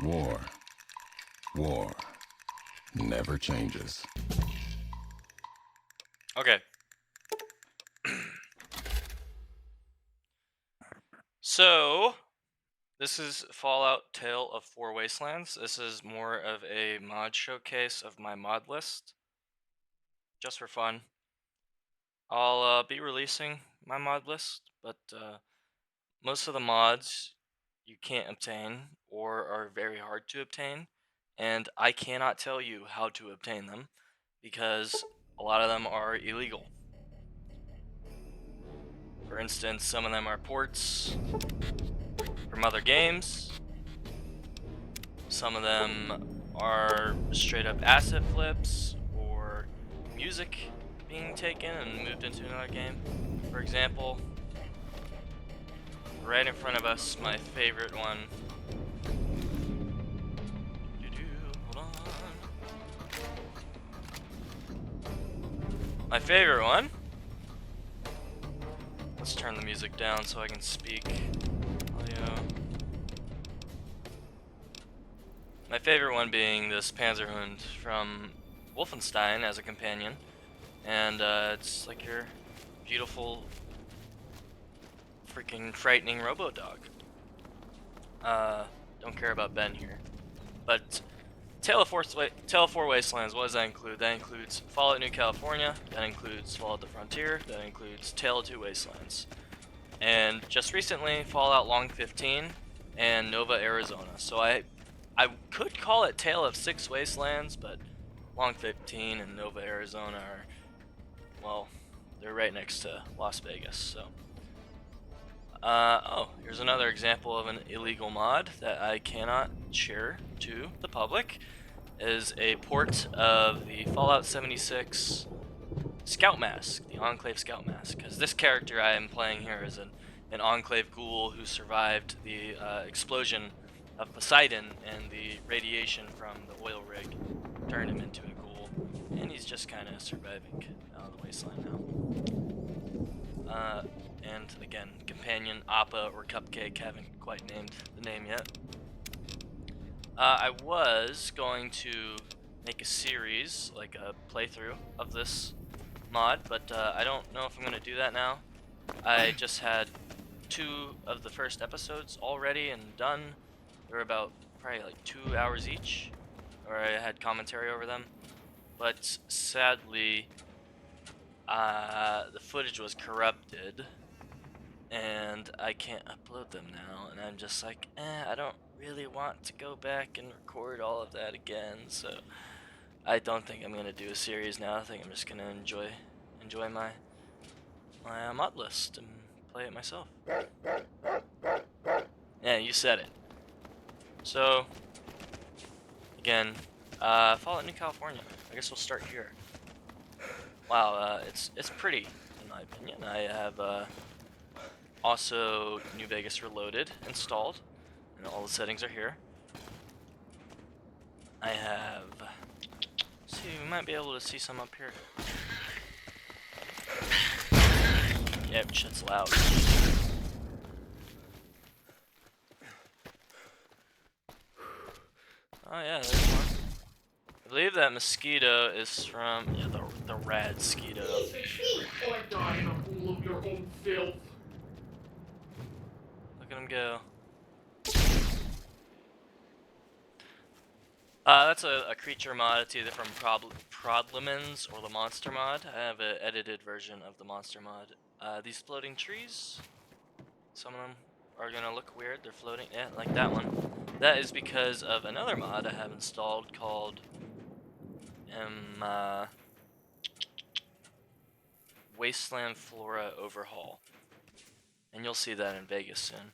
War. War. Never changes. Okay. So, this is Fallout Tale of Four Wastelands. This is more of a mod showcase of my mod list, just for fun. I'll be releasing my mod list, but most of the mods you can't obtain or are very hard to obtain, and I cannot tell you how to obtain them because a lot of them are illegal. For instance, some of them are ports from other games. Some of them are straight up asset flips or music being taken and moved into another game. For example, right in front of us, my favorite one. Hold on. My favorite one. Let's turn the music down so I can speak. Audio. My favorite one being this Panzerhund from Wolfenstein as a companion, and it's like your beautiful, freaking frightening robo-dog. Don't care about Ben here, but Tale of Four Wastelands, what does that include? That includes Fallout New California, that includes Fallout the Frontier, that includes Tale of Two Wastelands, and just recently Fallout Long 15 and Nova Arizona. So I could call it Tale of Six Wastelands, but Long 15 and Nova Arizona are, well, they're right next to Las Vegas, so. Oh, here's another example of an illegal mod that I cannot share to the public. Is a port of the Fallout 76 Scout Mask, the Enclave Scout Mask, because this character I am playing here is an Enclave ghoul who survived the explosion of Poseidon, and the radiation from the oil rig turned him into a ghoul, and he's just kind of surviving out of the wasteland now. And again, companion Appa or Cupcake, haven't quite named the name yet. I was going to make a series, like a playthrough of this mod, but I don't know if I'm going to do that now. I just had 2 of the first episodes already and done. They were about probably like 2 hours each, or I had commentary over them. But sadly, the footage was corrupted, and I can't upload them now, and I'm just like, I don't really want to go back and record all of that again, so I don't think I'm gonna do a series now. I think I'm just gonna enjoy my mod list and play it myself. Yeah, you said it. So again, Fallout New California. I guess we'll start here. Wow, it's pretty in my opinion. I have also New Vegas Reloaded installed, and all the settings are here. I have, see, we might be able to see some up here. Yep, shit's loud. Oh yeah, there's one. I believe that mosquito is from, yeah, the rad mosquito. Or die in a pool of your own filth. Look at him go. That's a creature mod. It's either from Prodlemans or the monster mod. I have an edited version of the monster mod. These floating trees, some of them are gonna look weird. They're floating, yeah, like that one. That is because of another mod I have installed called Wasteland Flora Overhaul, and you'll see that in Vegas soon.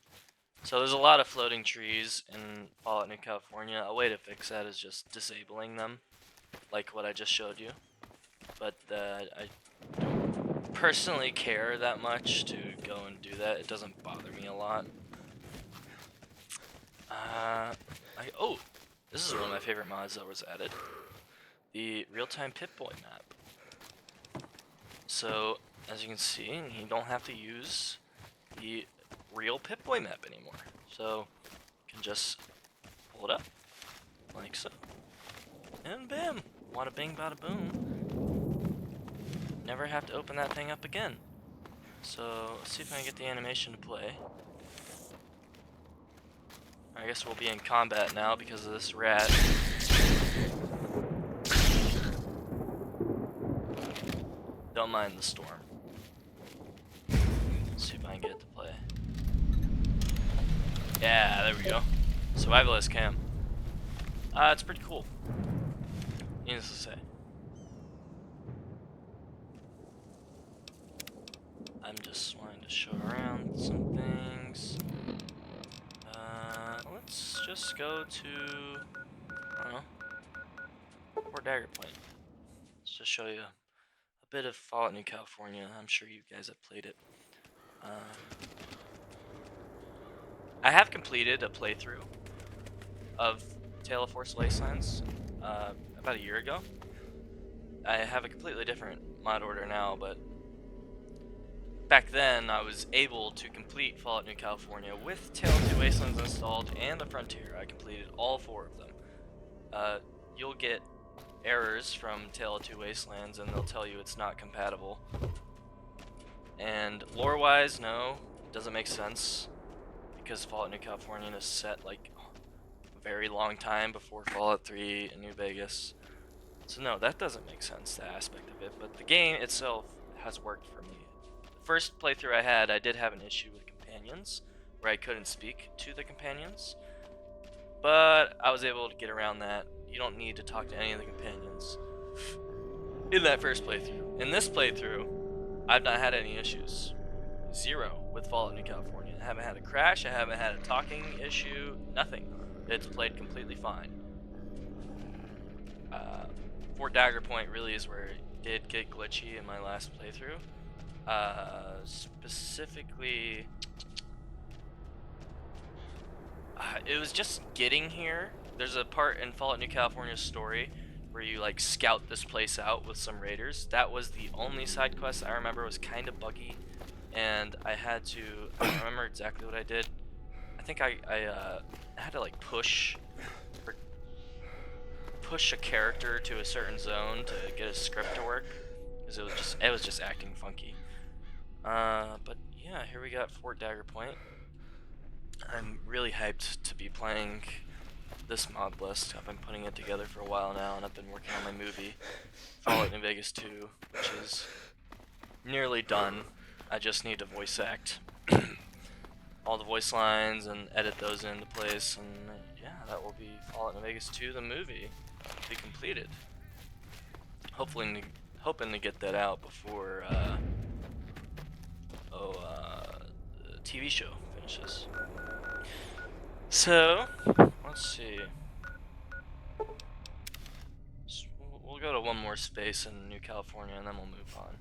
So there's a lot of floating trees in Fallout New California. A way to fix that is just disabling them, like what I just showed you. But I don't personally care that much to go and do that. It doesn't bother me a lot. Oh, this is one of my favorite mods that was added. The real-time Pip-Boy map. So, as you can see, you don't have to use the real Pip-Boy map anymore. So, you can just pull it up, like so. And bam! Wada bing bada boom. Never have to open that thing up again. So, let's see if I can get the animation to play. I guess we'll be in combat now because of this rat. Don't mind the storm. Let's see if I can get it to play. Yeah, there we go. Survivalist cam. It's pretty cool. Needless to say. I'm just wanting to show around some things. Let's just go to, I don't know, Fort Dagger Point. Let's just show you a bit of Fallout New California. I'm sure you guys have played it. I have completed a playthrough of Tale of Force Wastelands about a year ago. I have a completely different mod order now, but back then I was able to complete Fallout New California with Tale of Two Wastelands installed and the Frontier. I completed all 4 of them. You'll get errors from Tale of Two Wastelands and they'll tell you it's not compatible. And lore-wise, no, it doesn't make sense because Fallout New California is set like a very long time before Fallout 3 and New Vegas. So no, that doesn't make sense, that aspect of it, but the game itself has worked for me. The first playthrough I had, I did have an issue with companions, where I couldn't speak to the companions, but I was able to get around that. You don't need to talk to any of the companions in that first playthrough. In this playthrough, I've not had any issues. 0 with Fallout New California. I haven't had a crash, I haven't had a talking issue, nothing. It's played completely fine. Fort Dagger Point really is where it did get glitchy in my last playthrough. Specifically, it was just getting here. There's a part in Fallout New California's story where you like scout this place out with some raiders. That was the only side quest I remember was kind of buggy, and I had to, I don't remember exactly what I did. I think I had to like push a character to a certain zone to get a script to work, because it was just acting funky. But yeah, here we got Fort Dagger Point. I'm really hyped to be playing this mod list. I've been putting it together for a while now, and I've been working on my movie, Fallout New Vegas 2, which is nearly done. I just need to voice act all the voice lines and edit those into place, and yeah, that will be Fallout New Vegas 2, the movie, be completed. Hoping to get that out before the TV show finishes. So let's see. We'll go to one more space in New California and then we'll move on.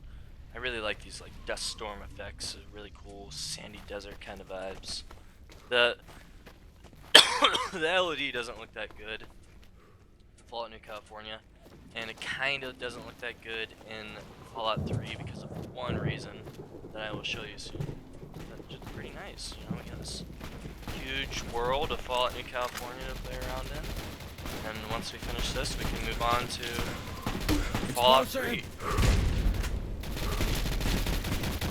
I really like these like dust storm effects, really cool sandy desert kind of vibes. The LED doesn't look that good in Fallout New California, and it kind of doesn't look that good in Fallout 3 because of one reason that I will show you soon. That's just pretty nice, you know, we got this huge world of Fallout New California to play around in, and once we finish this we can move on to Fallout 3.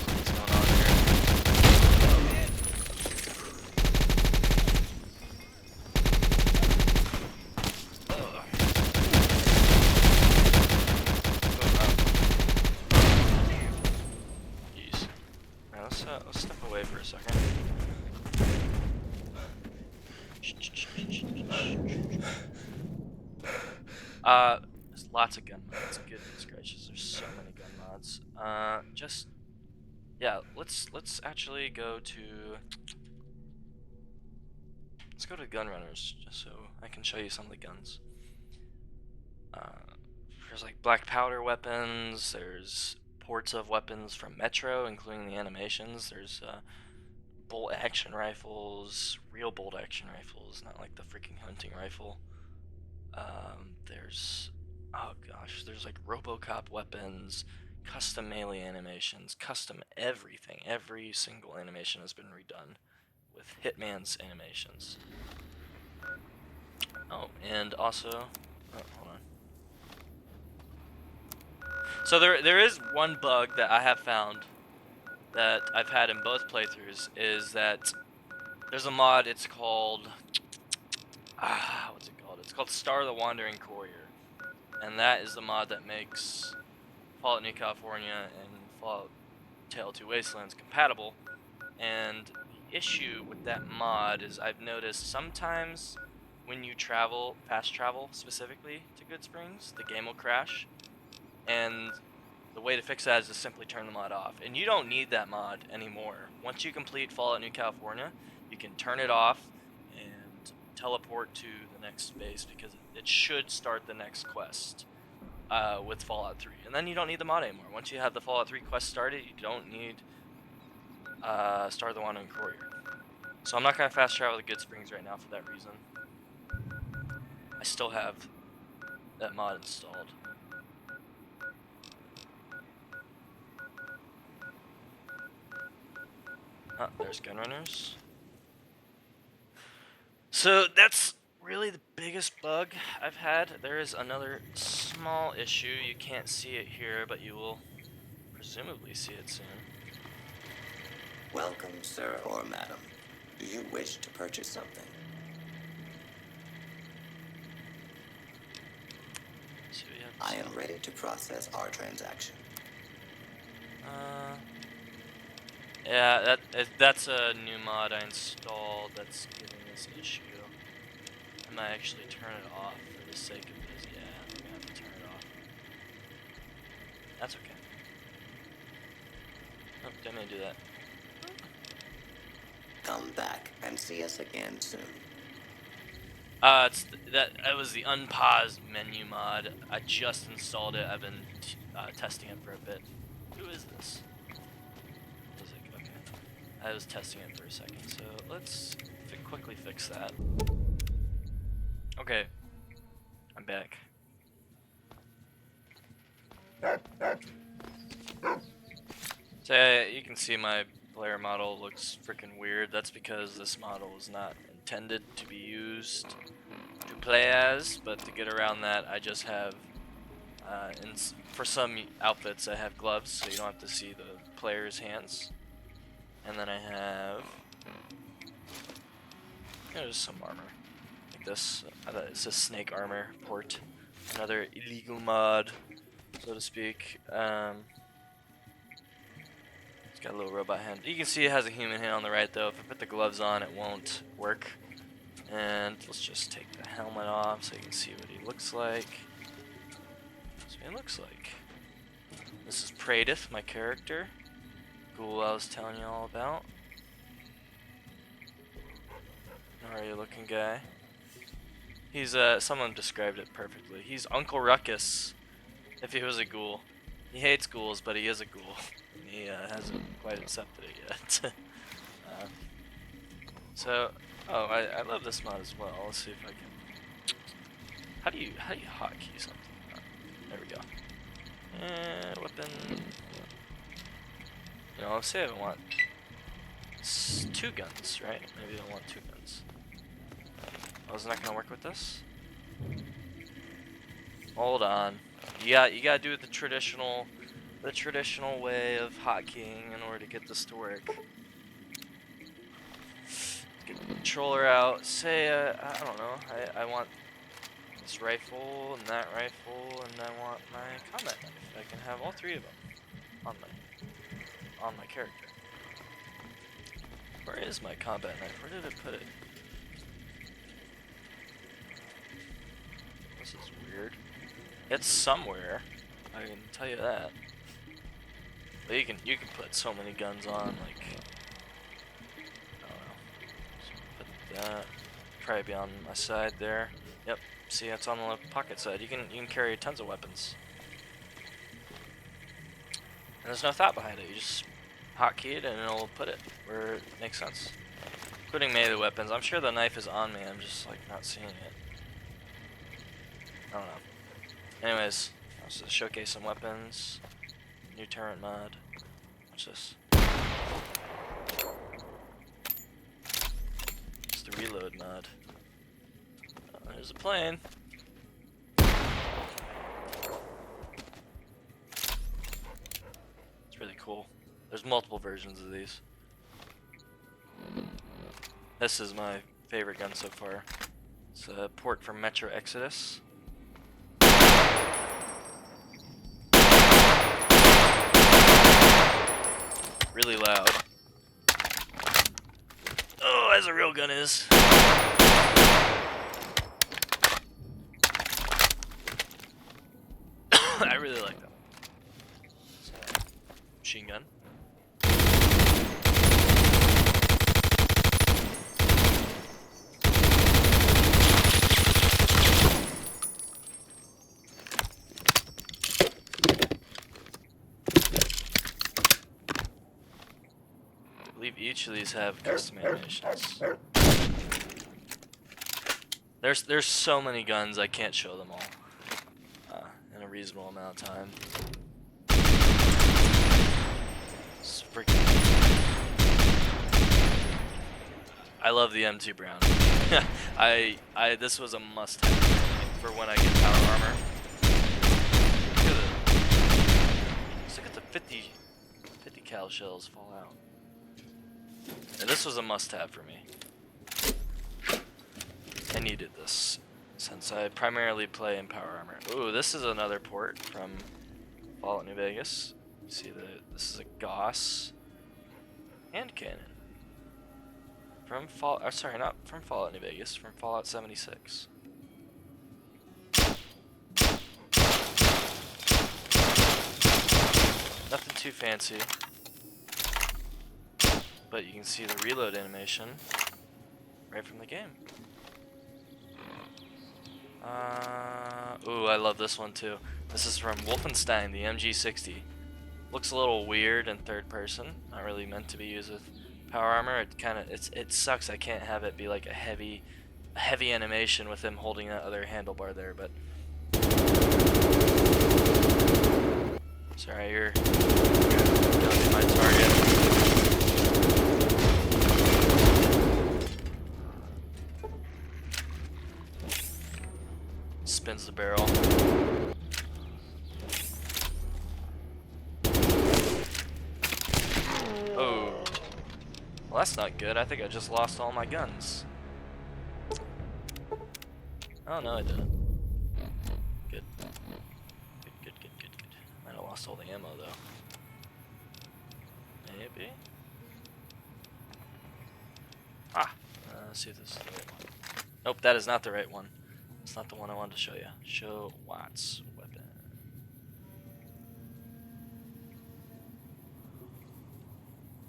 What's going on here? Jeez. Now let's step away for a second. There's lots of gun mods. Goodness gracious, there's so many gun mods. Yeah, let's actually go to Gunrunners, just so I can show you some of the guns. There's like black powder weapons. There's ports of weapons from Metro, including the animations. There's bolt action rifles, real bolt action rifles, not like the freaking hunting rifle. There's like RoboCop weapons, custom melee animations, custom everything. Every single animation has been redone with Hitman's animations. Oh, and also, oh, hold on. So there is one bug that I have found that I've had in both playthroughs is that there's a mod. It's called what's it called? It's called Star the Wandering Courier, and that is the mod that makes Fallout New California and Fallout Tale 2 Wastelands compatible. And the issue with that mod is I've noticed sometimes when you travel, fast travel specifically to Good Springs, the game will crash. And the way to fix that is to simply turn the mod off. And you don't need that mod anymore. Once you complete Fallout New California, you can turn it off and teleport to the next base because it should start the next quest with Fallout 3. And then you don't need the mod anymore. Once you have the Fallout 3 quest started, you don't need Star the Wandering Courier. So I'm not going to fast travel to Good Springs right now for that reason. I still have that mod installed. Oh, there's Gunrunners. So that's really the biggest bug I've had. There is another small issue. You can't see it here, but you will presumably see it soon. Welcome, sir or madam. Do you wish to purchase something? So we have I am ready to process our transaction. yeah, that's a new mod I installed that's giving this issue. I might actually turn it off for the sake of this. Yeah, I'm gonna have to turn it off. That's okay. Oh, didn't mean to do that. Come back and see us again soon. That was the unpaused menu mod. I just installed it. I've been testing it for a bit. Who is this? Okay. I was testing it for a second, so let's quickly fix that. Okay, I'm back. So you can see my player model looks freaking weird. That's because this model is not intended to be used to play as, but to get around that, I just have, for some outfits, I have gloves, so you don't have to see the player's hands. And then I have, just some armor, like this. It's a snake armor port, another illegal mod, so to speak. It's got a little robot hand. You can see it has a human hand on the right, though. If I put the gloves on, it won't work. And let's just take the helmet off so you can see what he looks like. That's what he looks like. This is Pradith, my character. Ghoul I was telling you all about. Alright looking guy. He's someone described it perfectly. He's Uncle Ruckus if he was a ghoul. He hates ghouls, but he is a ghoul. He hasn't quite accepted it yet. Oh, I love this mod as well. Let's see if I can. How do you hotkey something? Oh, there we go. Weapon. You know, let's say I want 2 guns, right? Maybe I want 2 guns. Oh, isn't that gonna work with this? Hold on. You gotta do it the traditional way of hotkeying in order to get this to work. Get the controller out. Say, I don't know. I want this rifle and that rifle, and I want my combat knife. I can have all 3 of them on my character. Where is my combat knife? Where did it put it? This is weird. It's somewhere. I can tell you that. But you can put so many guns on, like, I don't know. Just put that. Probably be on my side there. Yep. See, it's on the pocket side. You can carry tons of weapons. And there's no thought behind it. You just hotkey it and it'll put it where it makes sense. Including melee weapons. I'm sure the knife is on me. I'm just like not seeing it. I don't know. Anyways, let's just showcase some weapons. New turret mod. What's this? It's the reload mod. There's a plane. It's really cool. There's multiple versions of these. This is my favorite gun so far. It's a port from Metro Exodus. Really loud. Oh, as a real gun is. I really like them. So, machine gun. I believe each of these have custom animations. There's so many guns I can't show them all in a reasonable amount of time. It's freaking. I love the M2 Brown. This was a must-have for when I get power armor. Look at the 50 cal shells fall out. And this was a must-have for me. I needed this since I primarily play in power armor. Ooh, this is another port from Fallout New Vegas. See this is a Gauss hand cannon from sorry, not from Fallout New Vegas, from Fallout 76. Nothing too fancy, but you can see the reload animation right from the game. Ooh, I love this one too. This is from Wolfenstein, the MG60. Looks a little weird in third person. Not really meant to be used with power armor. It sucks I can't have it be like a heavy animation with him holding that other handlebar there, but sorry, you're gonna be my target. Spins the barrel. Oh. Well, that's not good. I think I just lost all my guns. Oh, no, I didn't. Good. Good. Might have lost all the ammo, though. Maybe? Ah! Let's see if this is the right one. Nope, that is not the right one. It's not the one I wanted to show you. Show Watts weapon.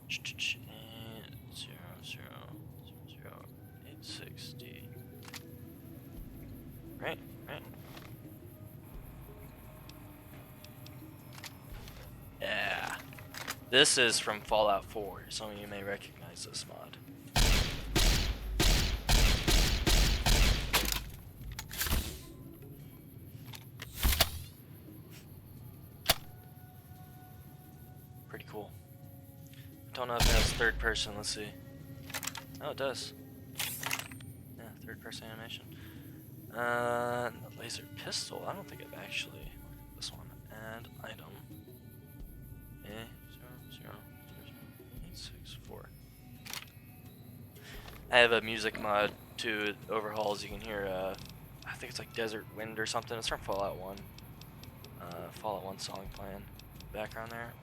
And 00860. Right. Yeah. This is from Fallout 4. Some of you may recognize this mod. Pretty cool. Don't know if it has third person. Let's see. Oh, it does. Yeah, third person animation. Laser pistol. I don't think I've actually looked at this one. And item. A00864. I have a music mod too. It overhauls. You can hear. I think it's like Desert Wind or something. It's from Fallout 1. Fallout 1 song playing background there.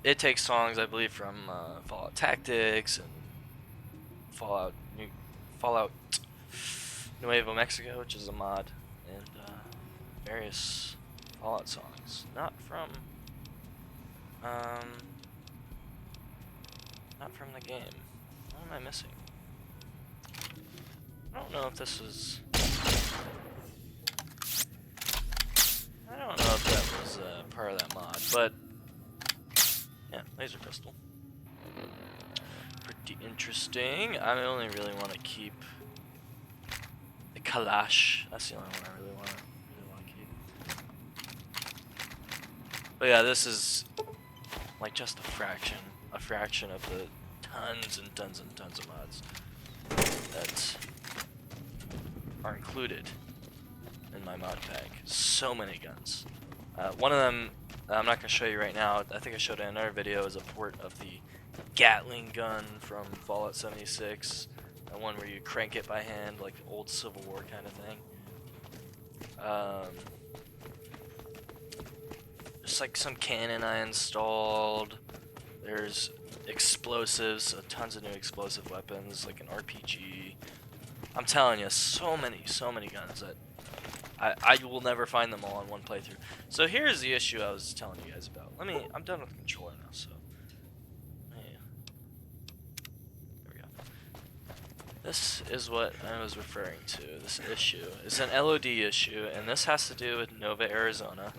It takes songs, I believe, from Fallout Tactics and Fallout Nuevo Mexico, which is a mod, and various Fallout songs. Not from the game. What am I missing? I don't know if this is. I don't know if that was part of that mod, but. Yeah, laser pistol. Pretty interesting. I only really want to keep the Kalash. That's the only one I really want to keep. But yeah, this is like just a fraction of the tons and tons of mods that are included in my mod pack. So many guns. One of them, I'm not going to show you right now. I think I showed it in another video, is a port of the Gatling gun from Fallout 76. That one where you crank it by hand, like old Civil War kind of thing. There's like some cannon I installed. There's explosives, tons of new explosive weapons, like an RPG. I'm telling you, so many guns that I will never find them all in one playthrough. So here's the issue I was telling you guys about. I'm done with the controller now, so. There we go. This is what I was referring to. This issue is an LOD issue, and this has to do with Nova, Arizona.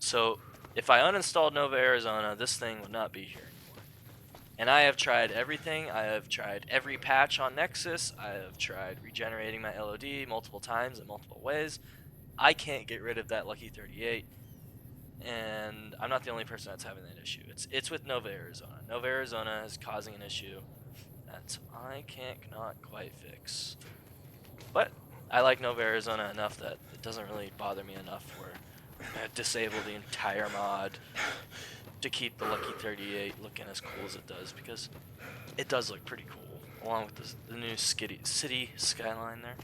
So if I uninstalled Nova, Arizona, this thing would not be here anymore. And I have tried everything. I have tried every patch on Nexus. I have tried regenerating my LOD multiple times in multiple ways. I can't get rid of that Lucky 38. And I'm not the only person that's having that issue. It's with Nova, Arizona. Nova, Arizona is causing an issue that I cannot quite fix. But I like Nova, Arizona enough that it doesn't really bother me enough where I disable the entire mod to keep the Lucky 38 looking as cool as it does, because it does look pretty cool, along with the new city skyline there.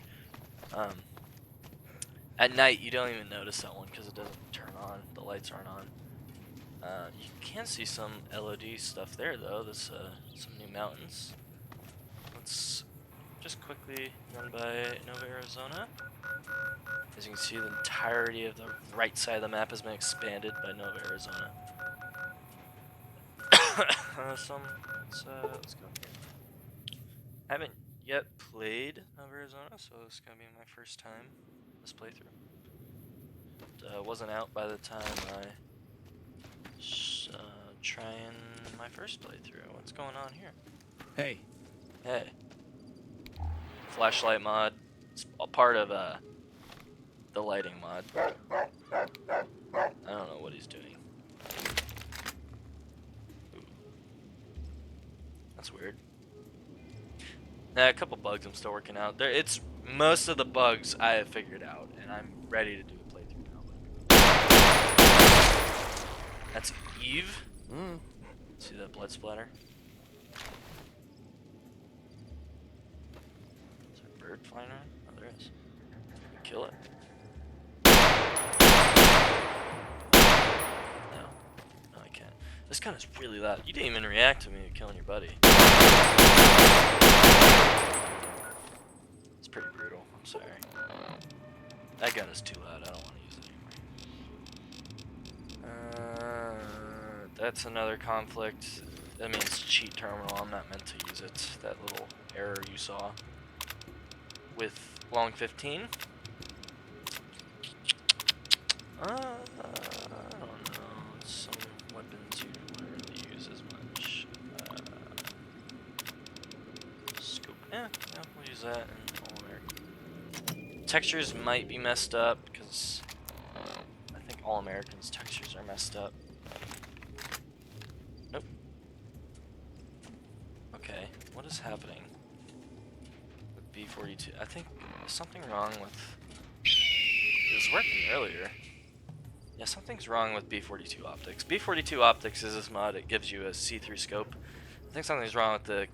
At night, you don't even notice that one because it doesn't turn on. The lights aren't on. You can see some LOD stuff there, though. There's some new mountains. Let's just quickly run by Nova, Arizona. As you can see, the entirety of the right side of the map has been expanded by Nova, Arizona. Let's go here. I haven't yet played Nova, Arizona, so this is gonna be my first time this playthrough. It wasn't out by the time I trying my first playthrough. What's going on here? Hey. Hey. Flashlight mod. It's a part of the lighting mod. I don't know what he's doing. Ooh. That's weird. A couple bugs I'm still working out. It's most of the bugs I have figured out, and I'm ready to do a playthrough now. That's Eve. See that blood splatter? Is there a bird flying around? Oh, there is. Kill it. No, I can't. This gun is really loud. You didn't even react to me killing your buddy. It's pretty brutal. I'm sorry. That gun is too loud. I don't want to use it anymore. That's another conflict. That means cheat terminal. I'm not meant to use it. That little error you saw with long 15. I don't know. Some weapons you don't really use as much. Scope. Yeah, we'll use that in All American. Textures might be messed up because I think All American's textures are messed up. Nope. Okay, what is happening with B42? I think there's something wrong with. It was working earlier. Yeah, something's wrong with B42 optics. B42 optics is this mod. It gives you a see-through scope. I think something's wrong with the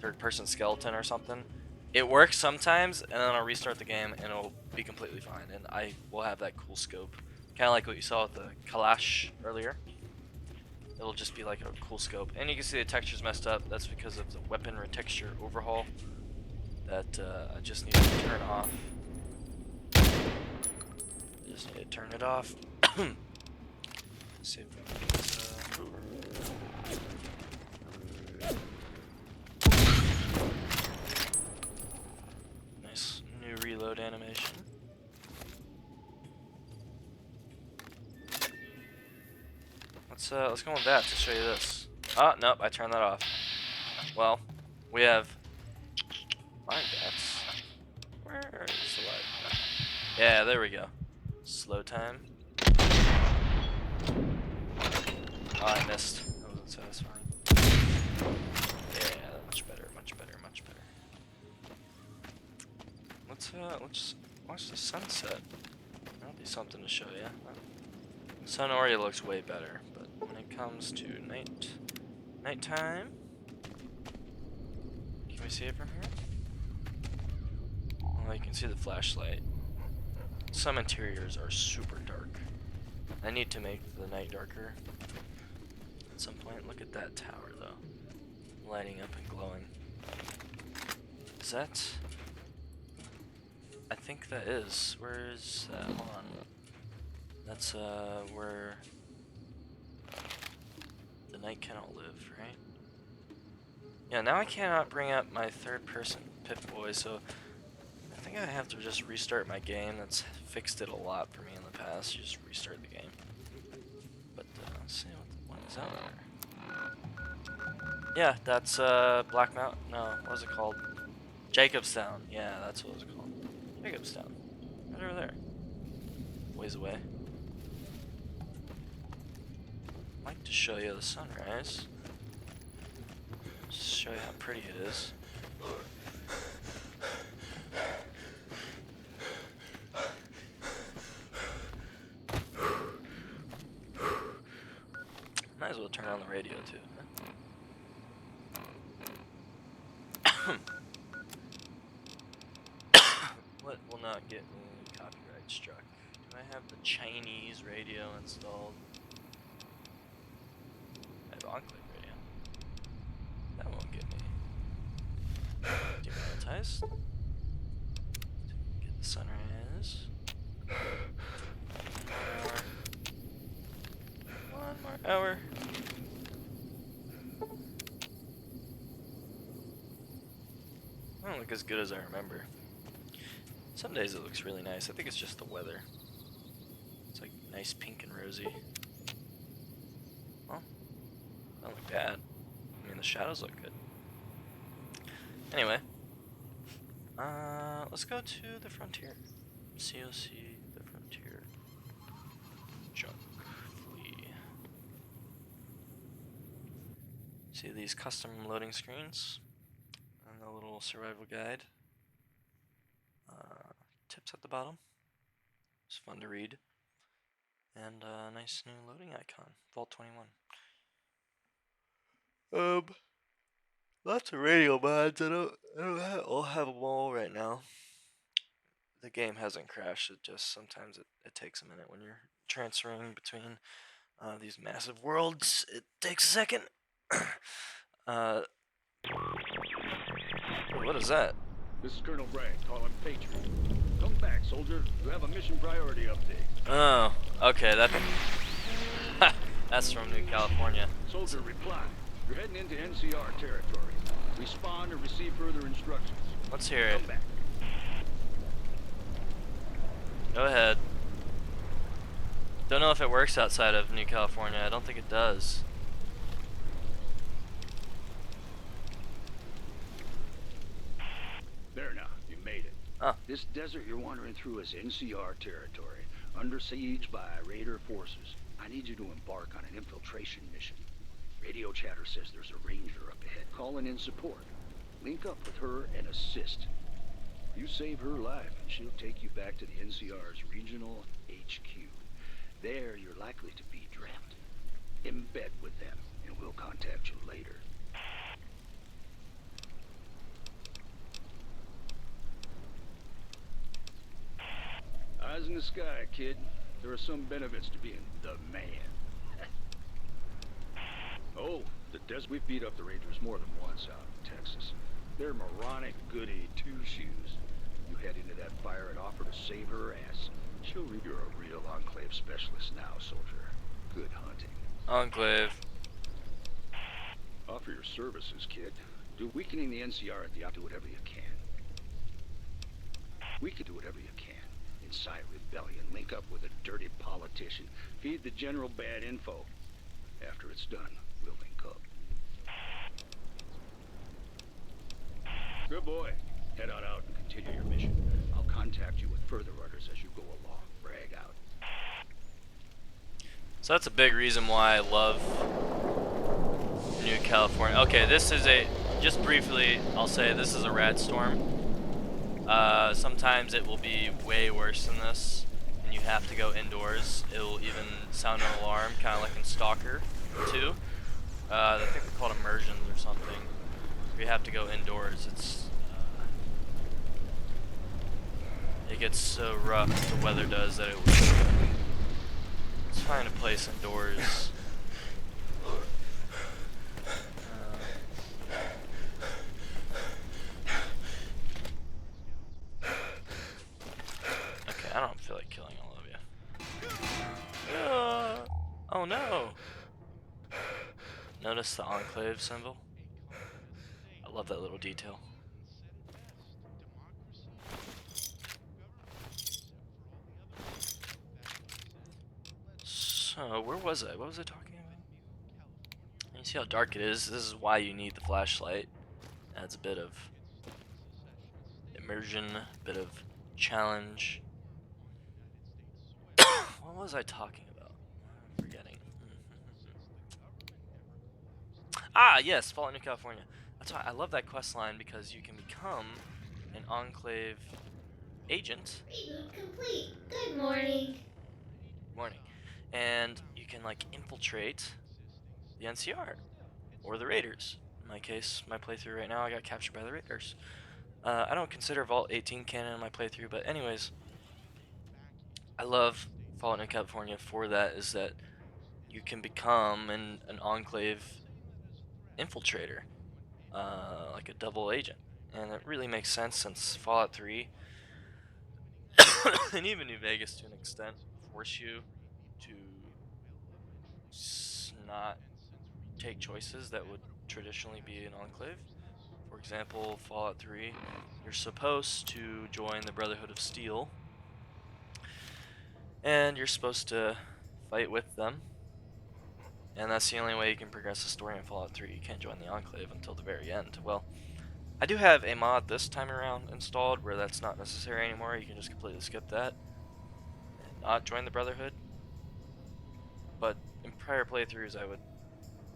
third-person skeleton or something. It works sometimes, and then I'll restart the game, and it'll be completely fine. And I will have that cool scope, kind of like what you saw with the Kalash earlier. It'll just be like a cool scope. And you can see the texture's messed up. That's because of the weapon retexture overhaul that I just need to turn off. Just need to turn it off. Let's see if we can get nice new reload animation. Let's go with that to show you this. Oh, nope, I turned that off. Well, we have live bats. Where is the live bat? Yeah, there we go. Slow time. Oh, I missed. That wasn't satisfying. Yeah, much better, much better, much better. let's watch the sunset. That'll be something to show you. Sun already looks way better, but when it comes to nighttime, can we see it from here? Well, you can see the flashlight. Some interiors are super dark. I need to make the night darker at some point. Look at that tower, though, lighting up and glowing. Is that? I think that is. Where is that? Hold on. That's where the night cannot live, right? Yeah, now I cannot bring up my third person Pip-Boy, so I think I have to just restart my game. That's fixed it a lot for me in the past. You just restart the game. But let's see what is out there. Yeah, that's Black Mountain. No, what was it called? Jacobstown. Yeah, that's what it was called. Jacobstown. Right over there. Ways away. I'd like to show you the sunrise. Just show you how pretty it is. Might as well turn on the radio too. What will not get me copyright struck? Do I have the Chinese radio installed? I have Enclave radio. That won't get me demonetized. Get the sunrise. One more hour. I don't look as good as I remember. Some days it looks really nice. I think it's just the weather. It's like nice pink and rosy. Well, don't look bad. I mean, the shadows look good. Anyway, let's go to the frontier. COC, the frontier. Junk. Flee. See these custom loading screens? And the little survival guide. Tips at the bottom. It's fun to read. And a nice new loading icon. Vault 21. Lots of radio mods. I don't have them all right now. The game hasn't crashed. It just sometimes it takes a minute when you're transferring between these massive worlds. It takes a second. What is that? This is Colonel Bragg, calling Patriot. Come back, soldier. You have a mission priority update. Oh, okay, that's from New California. Soldier, reply. You're heading into NCR territory. Respond or receive further instructions. Let's hear it. Come back. Go ahead. Don't know if it works outside of New California. I don't think it does. There now, you made it. Oh. This desert you're wandering through is NCR territory, under siege by Raider forces. I need you to embark on an infiltration mission. Radio chatter says there's a ranger up ahead calling in support. Link up with her and assist. You save her life and she'll take you back to the NCR's regional HQ. There you're likely to be trapped. Embed with them and we'll contact you later. Eyes in the sky, kid. There are some benefits to being the man. Oh, the desert. We've beat up the Rangers more than once out in Texas. They're moronic goody two-shoes. You head into that fire and offer to save her ass. She'll read you're a real Enclave specialist now, soldier. Good hunting. Enclave. Offer your services, kid. Do weakening the NCR at the op. Do whatever you can. We could do whatever you can. Incite rebellion, link up with a dirty politician, feed the general bad info. After it's done, we'll link up. Good boy. Head on out and continue your mission. I'll contact you with further orders as you go along. Brag out. So that's a big reason why I love New California. Okay, this is just briefly, I'll say this is a rad storm. Sometimes it will be way worse than this, and you have to go indoors. It will even sound an alarm, kind of like in Stalker 2. I think they're called immersions or something. You have to go indoors. It gets so rough, the weather does, that let's find a place indoors. Okay, I don't feel like killing all of you. Oh no! Notice the enclave symbol? I love that little detail. So, where was I? What was I talking about? You see how dark it is? This is why you need the flashlight. Adds a bit of immersion, a bit of challenge. What was I talking about? I'm forgetting. Ah, yes, Fallout New California. That's why I love that quest line, because you can become an Enclave agent. Reboot complete. Good morning. Morning. And you can, like, infiltrate the NCR or the Raiders. In my case, my playthrough right now, I got captured by the Raiders. I don't consider Vault 18 canon in my playthrough, but anyways, I love Fallout New California for that, is that you can become an Enclave infiltrator, like a double agent. And it really makes sense, since Fallout 3 and even New Vegas to an extent force you to not take choices that would traditionally be an Enclave. For example, Fallout 3, you're supposed to join the Brotherhood of Steel, and you're supposed to fight with them, and that's the only way you can progress the story in Fallout 3. You can't join the Enclave until the very end. Well, I do have a mod this time around installed where that's not necessary anymore. You can just completely skip that and not join the Brotherhood. But in prior playthroughs, I would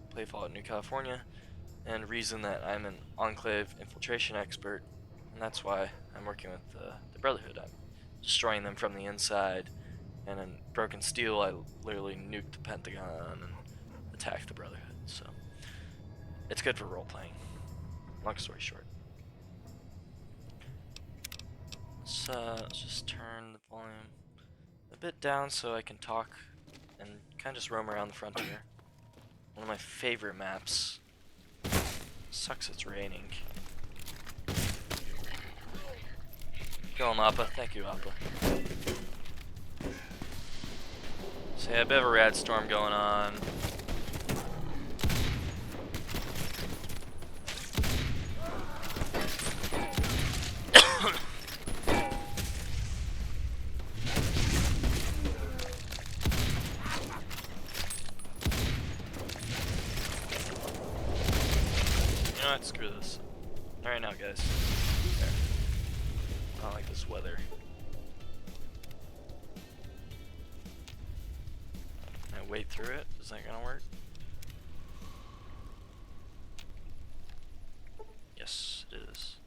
play Fallout New California and reason that I'm an Enclave infiltration expert, and that's why I'm working with the Brotherhood. I'm destroying them from the inside, and in Broken Steel, I literally nuked the Pentagon and attacked the Brotherhood. So it's good for role playing. Long story short. Let's just turn the volume a bit down so I can talk and kind of just roam around the frontier. One of my favorite maps. Sucks it's raining. Go on, Appa. Thank you, Appa. So yeah, a bit of a rad storm going on. You know what? Screw this. Alright now, guys. There. I don't like this weather. Can I wade through it? Is that gonna work? Yes, it is.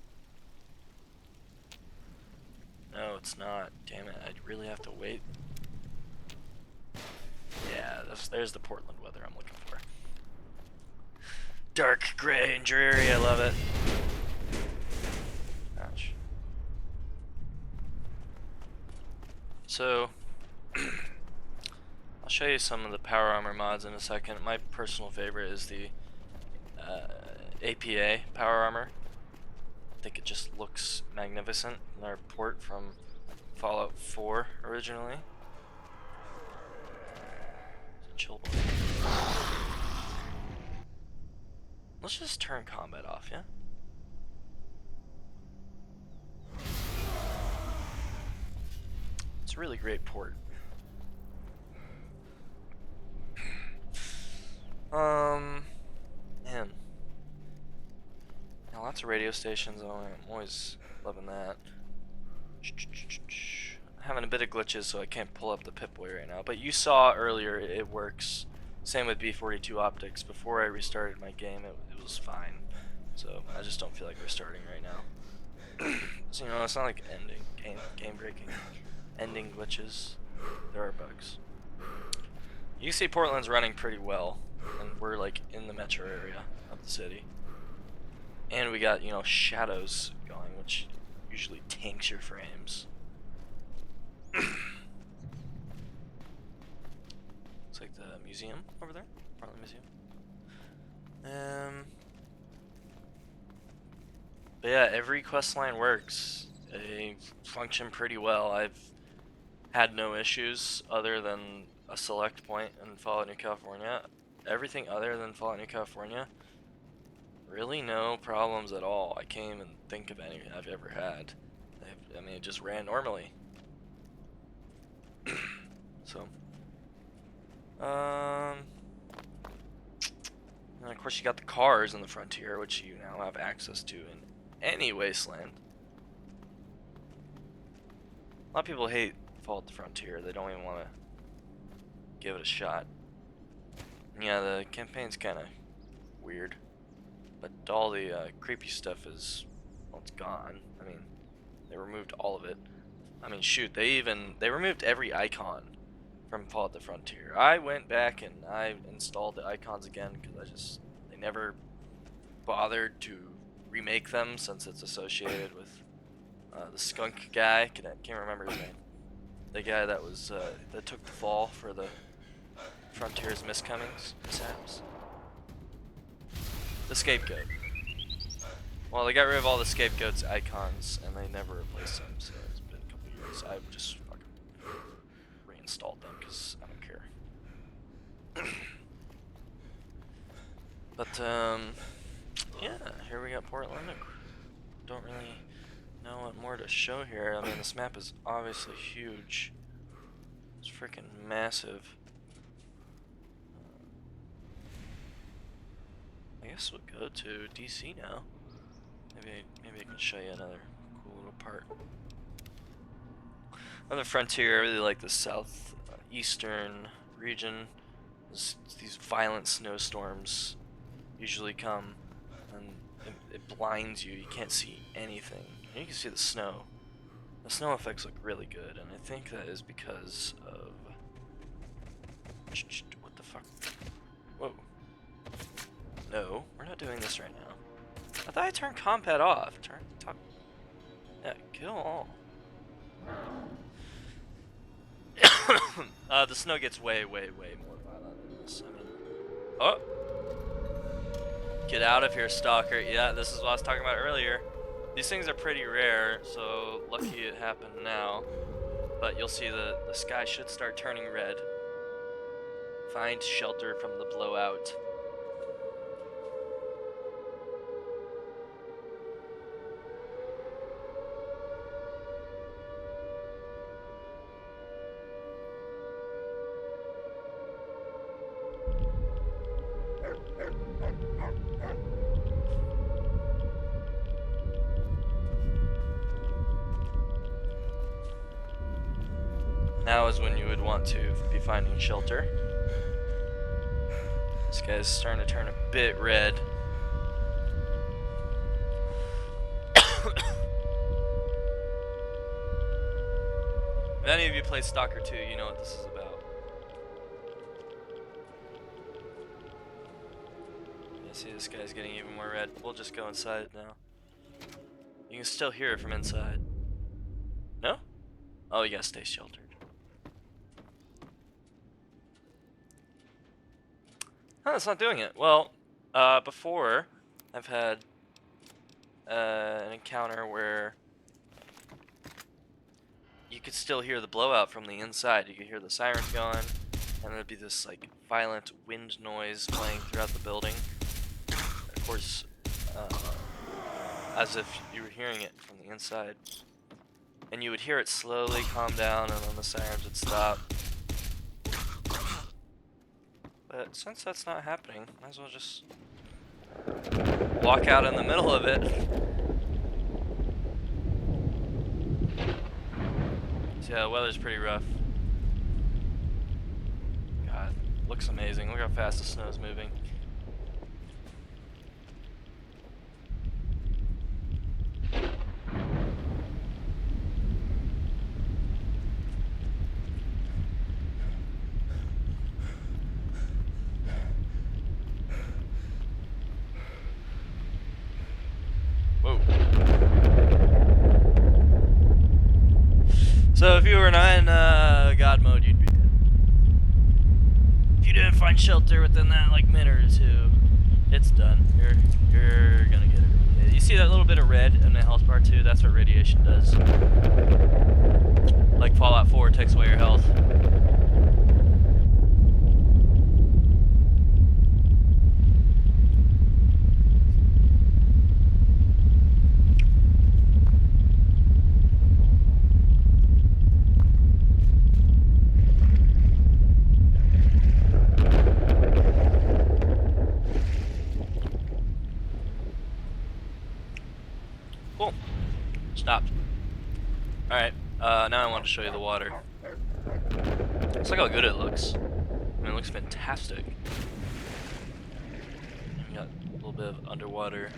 No, it's not. Damn it, I really have to wait. Yeah, there's the Portland weather I'm looking for. Dark, gray, and dreary, I love it. Ouch. So, I'll show you some of the power armor mods in a second. My personal favorite is the APA power armor. I think it just looks magnificent. Their port from Fallout 4 originally. It's a chill one. Let's just turn combat off, yeah? It's a really great port. Man. Yeah, lots of radio stations. I'm always loving that. Having a bit of glitches, so I can't pull up the Pip-Boy right now. But you saw earlier it works. Same with B42 optics. Before I restarted my game, it was fine. So I just don't feel like restarting right now. So, you know, it's not like game breaking, ending glitches. There are bugs. You can see Portland's running pretty well, and we're like in the metro area of the city. And we got, you know, shadows going, which usually tanks your frames. Looks like the museum over there, Portland Museum. But yeah, every quest line works. They function pretty well. I've had no issues other than a select point in Fallout New California. Everything other than Fallout New California, really no problems at all. I can't even think of any I've ever had. I mean, it just ran normally. So, and of course you got the cars in the Frontier, which you now have access to in any Wasteland. A lot of people hate Fallout the Frontier. They don't even want to give it a shot. Yeah, the campaign's kind of weird, but all the creepy stuff is, well, it's gone. I mean, they removed all of it. I mean, shoot, they removed every icon from Fallout the Frontier. I went back and I installed the icons again because they never bothered to remake them since it's associated with the skunk guy. Can't remember his name. The guy that was that took the fall for the Frontier's miscomings, mishaps. The scapegoat. Well, they got rid of all the scapegoat's icons and they never replaced them. So it's been a couple years. I just fucking reinstalled them because I don't care. But yeah, here we got Portland. Don't really know what more to show here. I mean, this map is obviously huge. It's freaking massive. I guess we'll go to DC now. Maybe I can show you another cool little part. On the Frontier, I really like the southeastern region. These violent snowstorms usually come, and it blinds you. You can't see anything. And you can see the snow. The snow effects look really good, and I think that is because of... What the fuck? Whoa. No, we're not doing this right now. I thought I turned combat off. Yeah, kill all. The snow gets way more violent than this. I mean, oh! Get out of here, stalker. Yeah, this is what I was talking about earlier. These things are pretty rare, so lucky it happened now. But you'll see the sky should start turning red. Find shelter from the blowout. Now is when you would want to be finding shelter. This guy's starting to turn a bit red. If any of you play Stalker 2, you know what this is about. You see this guy's getting even more red. We'll just go inside now. You can still hear it from inside. No? Oh, you gotta stay sheltered. Oh, it's not doing it. Well, before, I've had an encounter where you could still hear the blowout from the inside. You could hear the sirens going, and there'd be this like violent wind noise playing throughout the building. Of course, as if you were hearing it from the inside. And you would hear it slowly calm down, and then the sirens would stop. But since that's not happening, might as well just walk out in the middle of it. So yeah, the weather's pretty rough. God, looks amazing. Look how fast the snow's moving. So if you were not in God mode, you'd be dead. If you didn't find shelter within that like minute or two, it's done. You're gonna get it. You see that little bit of red in the health bar too? That's what radiation does. Like Fallout 4 takes away your health. Cool. Stopped. Alright, now I want to show you the water. Let's look how good it looks. I mean, it looks fantastic. You got a little bit of underwater.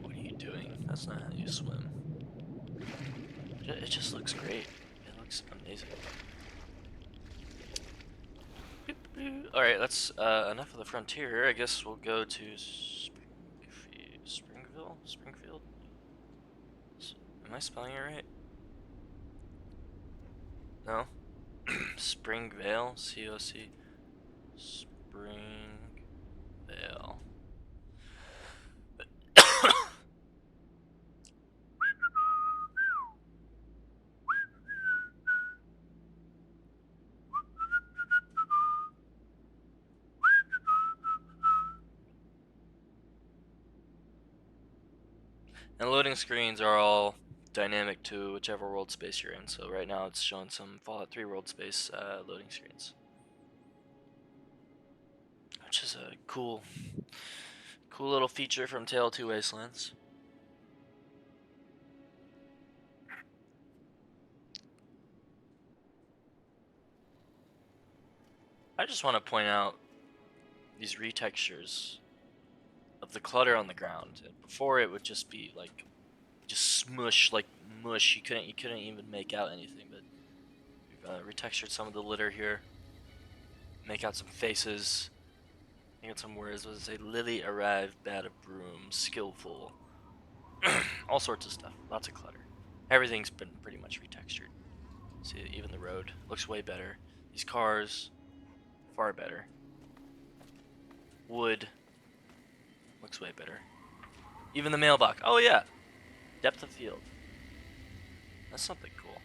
What are you doing? That's not how you swim. It just looks great. It looks amazing. Alright, that's enough of the frontier. I guess we'll go to Springfield? Am I spelling it right? No? Springvale? C-O-C. Springvale. And loading screens are all dynamic to whichever world space you're in. So right now it's showing some Fallout 3 world space loading screens, which is a cool little feature from Tale 2 Wastelands. I just want to point out these retextures of the clutter on the ground. Before it would just be like smush like mush. You couldn't even make out anything, but we've retextured some of the litter here. Make out some faces. Make out some words. What does it say? Lily arrived, bad of broom, skillful. All sorts of stuff. Lots of clutter. Everything's been pretty much retextured. See, even the road looks way better. These cars, far better. Wood looks way better. Even the mailbox. Oh yeah. Depth of field. That's something cool.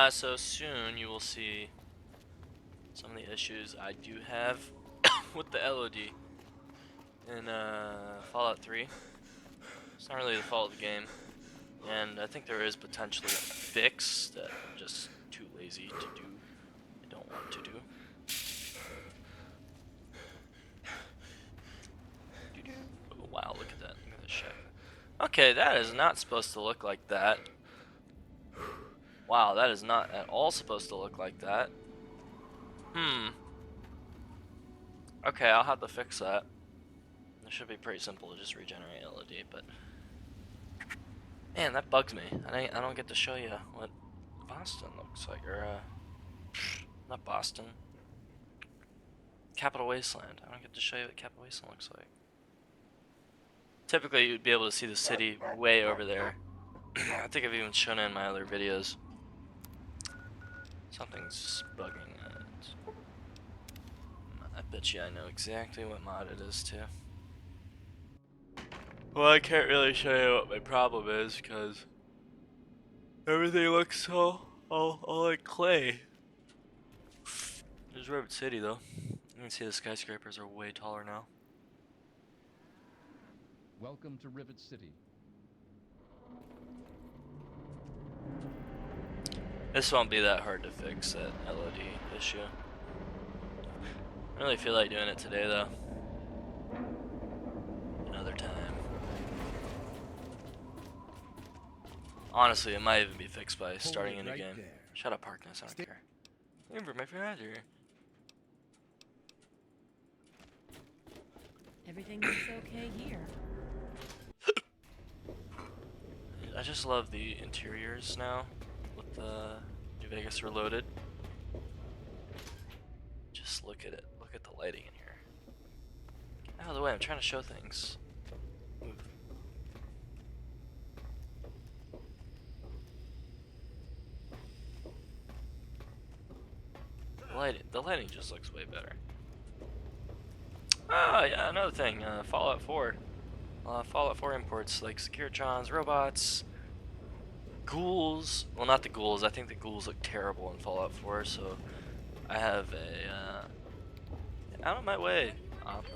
So soon you will see some of the issues I do have with the LOD in Fallout 3. It's not really the fault of the game, and I think there is potentially a fix that I'm just too lazy to do. I don't want to do. Oh, wow, look at that. Look at this shit. Okay, that is not supposed to look like that. Wow, that is not at all supposed to look like that. Okay, I'll have to fix that. It should be pretty simple to just regenerate LOD, but man, that bugs me. I don't get to show you what Boston looks like, or not Boston. Capital Wasteland. I don't get to show you what Capital Wasteland looks like. Typically, you'd be able to see the city way over there. I think I've even shown it in my other videos. Something's bugging it. I bet you I know exactly what mod it is too. Well, I can't really show you what my problem is because everything looks all like clay. There's Rivet City though. You can see the skyscrapers are way taller now. Welcome to Rivet City. This won't be that hard to fix, that LOD issue. I really feel like doing it today though. Another time. Honestly, it might even be fixed by starting a new game. There. Shut up, Harkness, I don't care. Looking for my friend here. Everything looks okay here. I just love the interiors now with the New Vegas Reloaded. Just look at it. Look at the lighting in here. Get out of the way, I'm trying to show things. Move. lighting just looks way better. Oh yeah, another thing, Fallout 4. Fallout 4 imports like Securitrons, robots, ghouls. Well, not the ghouls. I think the ghouls look terrible in Fallout 4, so I have a out of my way opera.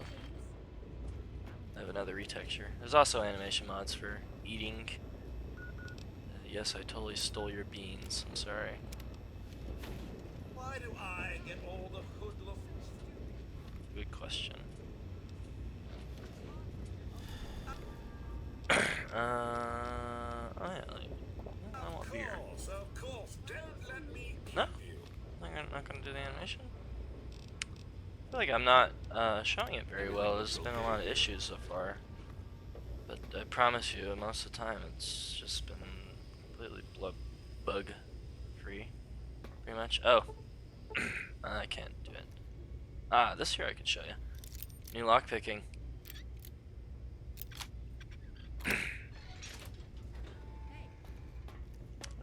I have another retexture. There's also animation mods for eating. Yes, I totally stole your beans. I'm sorry. Why do I get all the hoodlums? Good question. Oh yeah, like, I want beer. Of course, don't let me No, you. I'm not gonna do the animation. I feel like I'm not showing it very well. There's been a lot of issues so far, but I promise you, most of the time it's just been completely bug free, pretty much. Oh, I can't do it. Ah, this here I can show you. New lockpicking.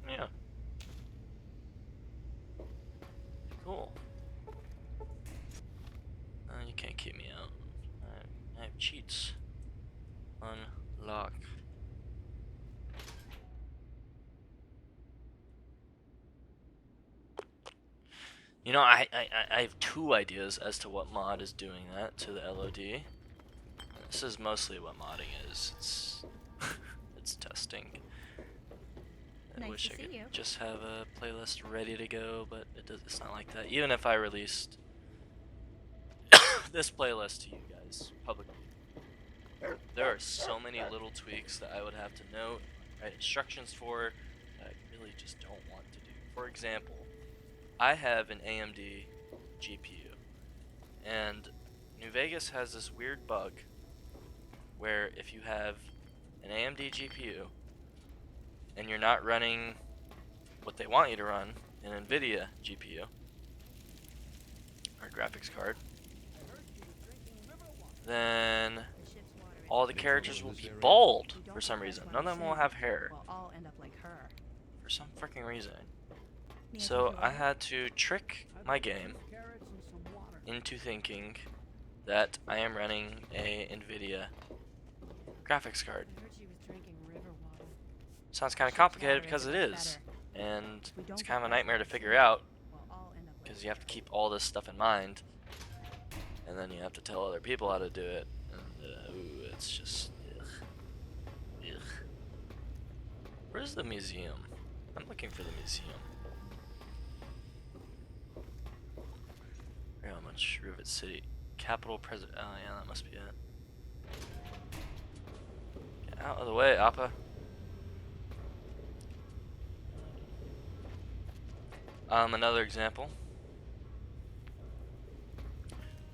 Yeah. Cool. You can't keep me out. I have cheats. Unlock. You know, I have two ideas as to what mod is doing that to the LOD. This is mostly what modding is. It's it's testing. I Nice wish to I see could you. just have a playlist ready to go, but it's not like that. Even if I released this playlist to you guys publicly, there are so many little tweaks that I would have to note, write instructions for, that I really just don't want to do. For example, I have an AMD GPU, and New Vegas has this weird bug where if you have an AMD GPU and you're not running what they want you to run, an NVIDIA GPU or graphics card, then all the characters will be bald for some reason. None of them will have hair We'll all end up like her. for some freaking reason. Me So and I had to trick my game into thinking that I am running a NVIDIA graphics card. I heard she was drinking river water. Sounds kind of complicated because it is, and it's kind of a nightmare to figure out We'll all end up like because you have to keep all this stuff in mind, and then you have to tell other people how to do it, and ooh, it's just ugh. Ugh. Where's the museum? I'm looking for the museum. How much Rivet City Capital President? Oh yeah, that must be it. Get out of the way, Appa. Another example.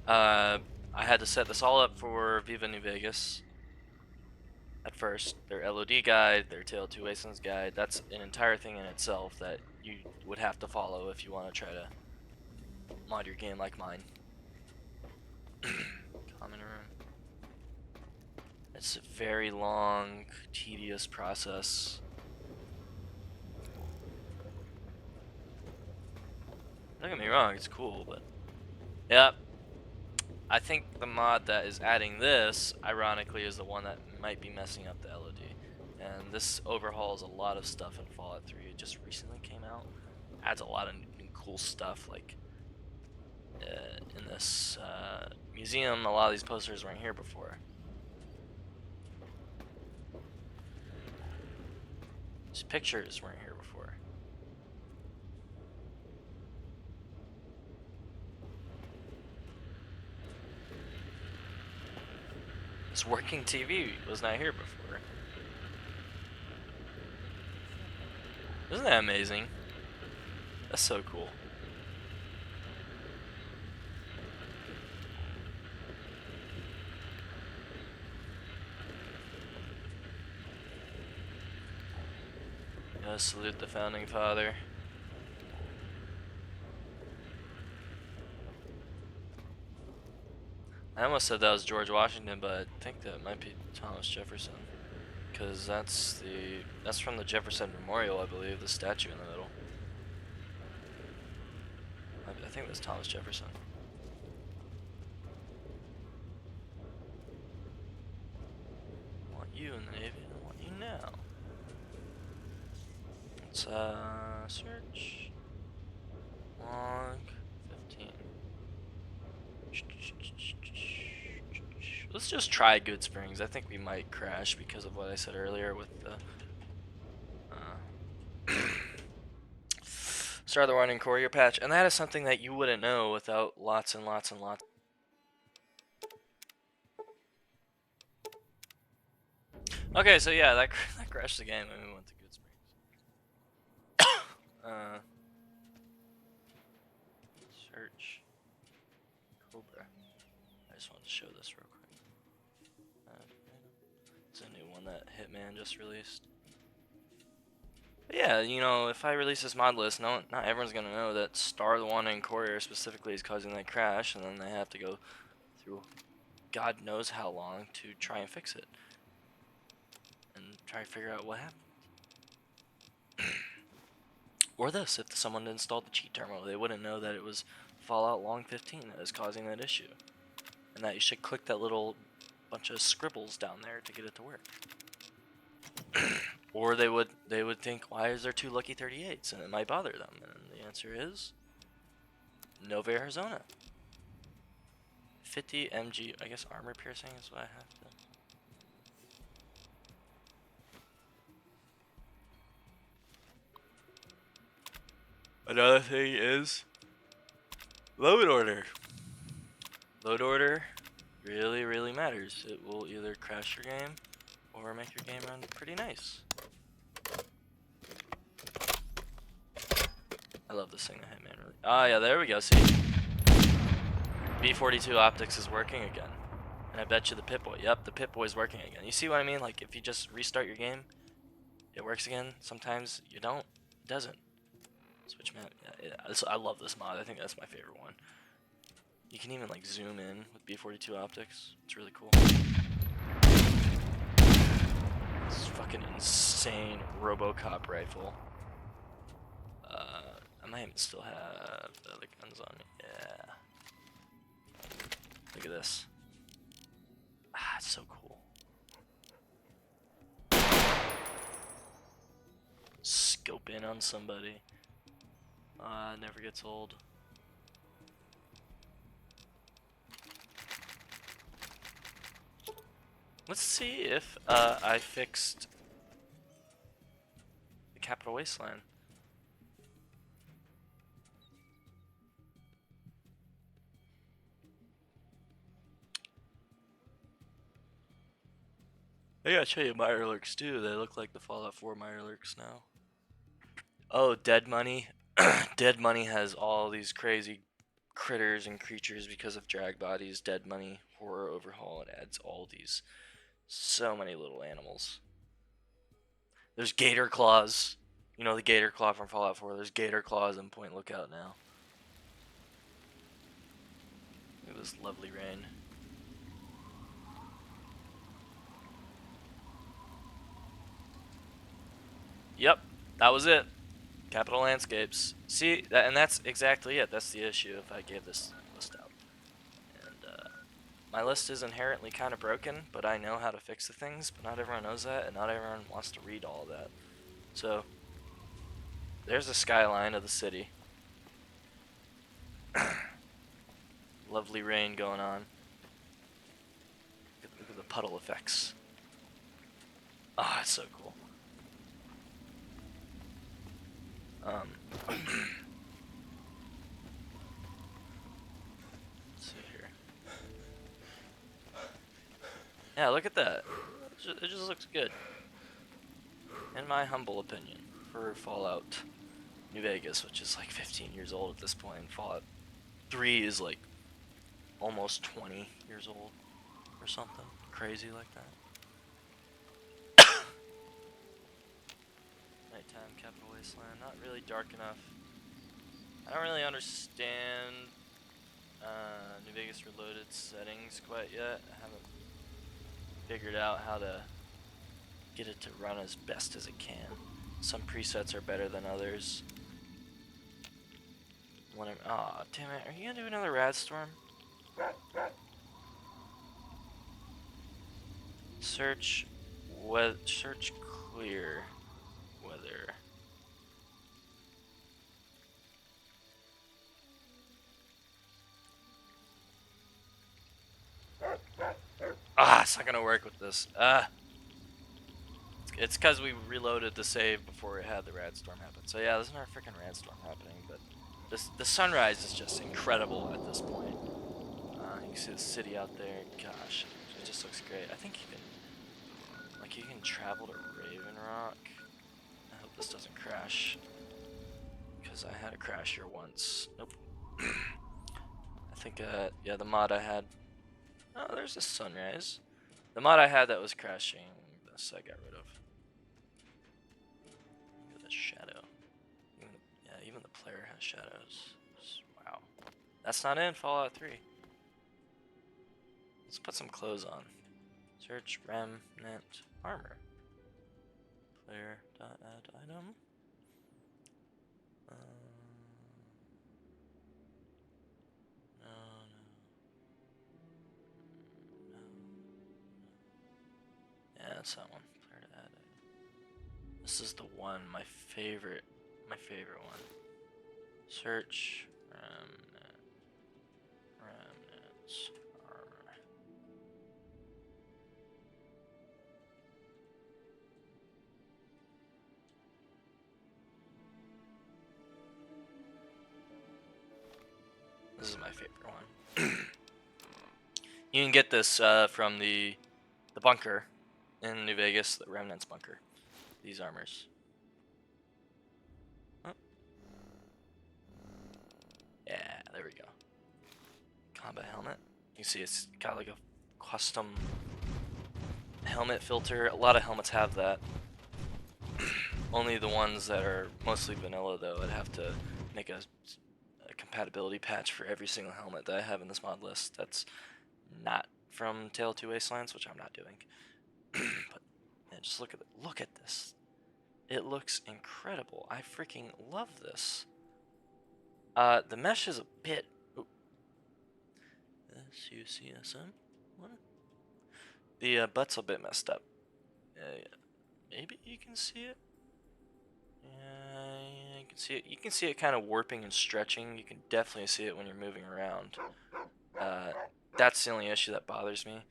I had to set this all up for Viva New Vegas. At first, their LOD guide, their Tale 2 Wastelands guide, that's an entire thing in itself that you would have to follow if you want to try to mod your game like mine. Common room. It's a very long, tedious process. Don't get me wrong, it's cool, but yep. I think the mod that is adding this, ironically, is the one that might be messing up the LOD. And this overhauls a lot of stuff in Fallout 3. It just recently came out. Adds a lot of new cool stuff, like in this museum, a lot of these posters weren't here before. These pictures weren't here before. This working TV was not here before. Isn't that amazing? That's so cool. Gotta salute the founding father. I almost said that was George Washington, but I think that might be Thomas Jefferson, because that's from the Jefferson Memorial, I believe, the statue in the middle. Might I think that's Thomas Jefferson. I want you in the Navy. I want you now. Let's search. Long 15. Let's just try Good Springs. I think we might crash because of what I said earlier with the start the running courier patch, and that is something that you wouldn't know without lots and lots and lots. Okay, so yeah, that crashed the game and we went to Good Springs. Search Cobra. I just wanted to show this real quick. It's a new one that Hitman just released. But yeah, you know, if I release this mod list, not everyone's gonna know that Star the One and Courier specifically is causing that crash, and then they have to go through God knows how long to try and fix it. And try to figure out what happened. Or this, if someone installed the cheat terminal, they wouldn't know that it was Fallout Long 15 that is causing that issue. And that you should click that little bunch of scribbles down there to get it to work. Or they would think, why is there 2 Lucky 38s? And it might bother them. And the answer is Nova, Arizona. 50 MG, I guess armor piercing is what I have to. Another thing is load order. Load order really, really matters. It will either crash your game or make your game run pretty nice. I love this thing that Hitman really. Ah, yeah, there we go. See, B42 optics is working again, and I bet you the Pip-Boy. Yep, the Pip-Boy is working again. You see what I mean? Like if you just restart your game, it works again. Sometimes you don't. It doesn't. Switch map. Yeah, I love this mod. I think that's my favorite one. You can even like zoom in with B42 optics. It's really cool. This fucking insane RoboCop rifle. I might still have the other guns on me. Yeah. Look at this. Ah, it's so cool. Scope in on somebody. It never gets old. Let's see if I fixed the Capital Wasteland. I gotta show you Mirelurks too. They look like the Fallout 4 Mirelurks now. Oh, Dead Money. Dead Money has all these crazy critters and creatures because of drag bodies. Dead Money Horror Overhaul. It adds all these. So many little animals. There's gator claws. You know the gator claw from Fallout 4. There's gator claws in Point Lookout now. Look at this lovely rain. Yep, that was it. Capital Landscapes. See, and that's exactly it. That's the issue if I gave this list out. And my list is inherently kind of broken, but I know how to fix the things, but not everyone knows that, and not everyone wants to read all of that. So, there's the skyline of the city. Lovely rain going on. Look at the puddle effects. Ah, oh, it's so cool. Let's see here. Yeah, look at that. It just looks good. In my humble opinion, for Fallout New Vegas, which is like 15 years old at this point. Fallout 3 is like almost 20 years old or something crazy like that. Nighttime Capital Wasteland, not really dark enough. I don't really understand New Vegas Reloaded settings quite yet. I haven't figured out how to get it to run as best as it can. Some presets are better than others. Aw, damn it. Are you gonna do another rad storm? Search clear weather. It's not gonna work with this. It's because we reloaded the save before it had the rad storm happen. So yeah, there's another freaking rad storm happening, but the sunrise is just incredible at this point. You can see the city out there. Gosh, it just looks great. I think you can travel to Raven Rock. I hope this doesn't crash, because I had a crash here once. Nope. I think yeah, the mod I had. Oh, there's the sunrise. The mod I had that was crashing, this I got rid of. Look at the shadow. Even the player has shadows. Wow. That's not in Fallout 3. Let's put some clothes on. Search remnant armor. Player.add item. No. Yeah, that's that one. Player to add item. This is the one, my favorite one. Search remnants armor. This is my favorite one. You can get this from the bunker in New Vegas, the Remnants bunker. These armors. Oh. Yeah, there we go. Combat helmet. You see it's got like a custom helmet filter. A lot of helmets have that. Only the ones that are mostly vanilla though, I'd have to make a compatibility patch for every single helmet that I have in this mod list. That's not from Tale 2 Wastelands, which I'm not doing. But man, just look at this. It looks incredible. I freaking love this. The mesh is a bit. SUCSM. What? The butt's a bit messed up. Maybe you can see it. Yeah, you can see it. You can see it kind of warping and stretching. You can definitely see it when you're moving around. That's the only issue that bothers me.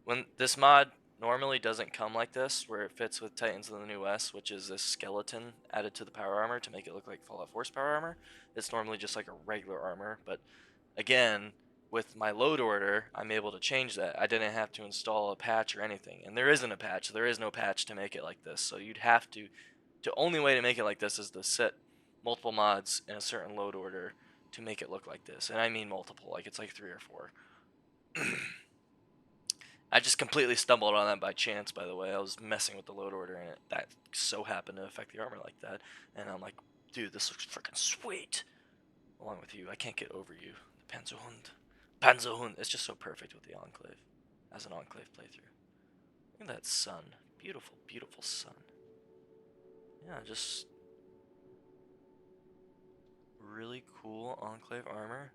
When this mod normally doesn't come like this, where it fits with Titans of the New West, which is this skeleton added to the power armor to make it look like Fallout 4's power armor. It's normally just like a regular armor, but again, with my load order, I'm able to change that. I didn't have to install a patch or anything, and there isn't a patch. There is no patch to make it like this, so you'd have to. The only way to make it like this is to set multiple mods in a certain load order to make it look like this, and I mean multiple. Like it's like 3 or 4. I just completely stumbled on that by chance, by the way. I was messing with the load order, and that so happened to affect the armor like that. And I'm like, dude, this looks freaking sweet. Along with you, I can't get over you. The Panzerhund. It's just so perfect with the Enclave, as an Enclave playthrough. Look at that sun. Beautiful, beautiful sun. Yeah, just really cool Enclave armor.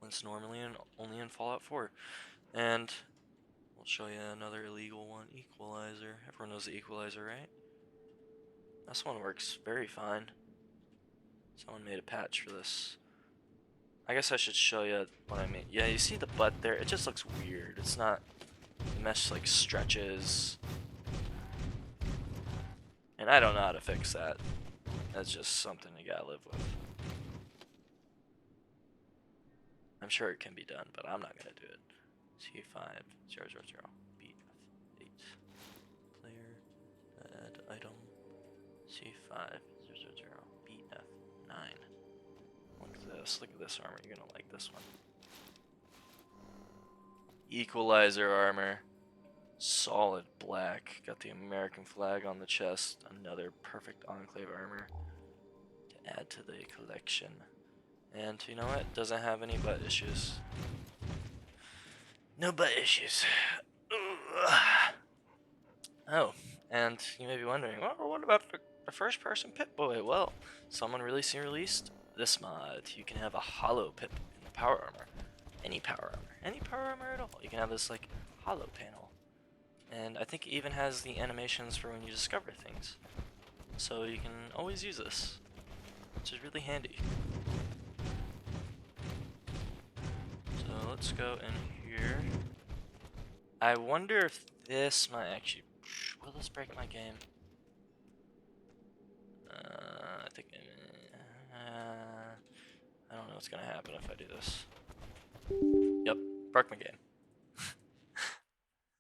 It's normally only in Fallout 4. And we'll show you another illegal one, Equalizer. Everyone knows the Equalizer, right? This one works very fine. Someone made a patch for this. I guess I should show you what I mean. Yeah, you see the butt there? It just looks weird. It's not... The mesh, like, stretches. And I don't know how to fix that. That's just something you gotta live with. I'm sure it can be done, but I'm not gonna do it. C5000 BF8 player add item C5000 BF9. Look at this armor. You're gonna like this one. Equalizer armor, solid black. Got the American flag on the chest. Another perfect Enclave armor to add to the collection. And you know what? Doesn't have any butt issues. No butt issues. Oh, and you may be wondering, well, what about the first-person Pip-Boy? Well, someone released this mod, you can have a hollow pip in the power armor. Any power armor at all. You can have this like hollow panel. And I think it even has the animations for when you discover things. So you can always use this, which is really handy. So let's go in here. I wonder if this might actually... Will this break my game? I think... I don't know what's gonna happen if I do this. Yep, broke my game.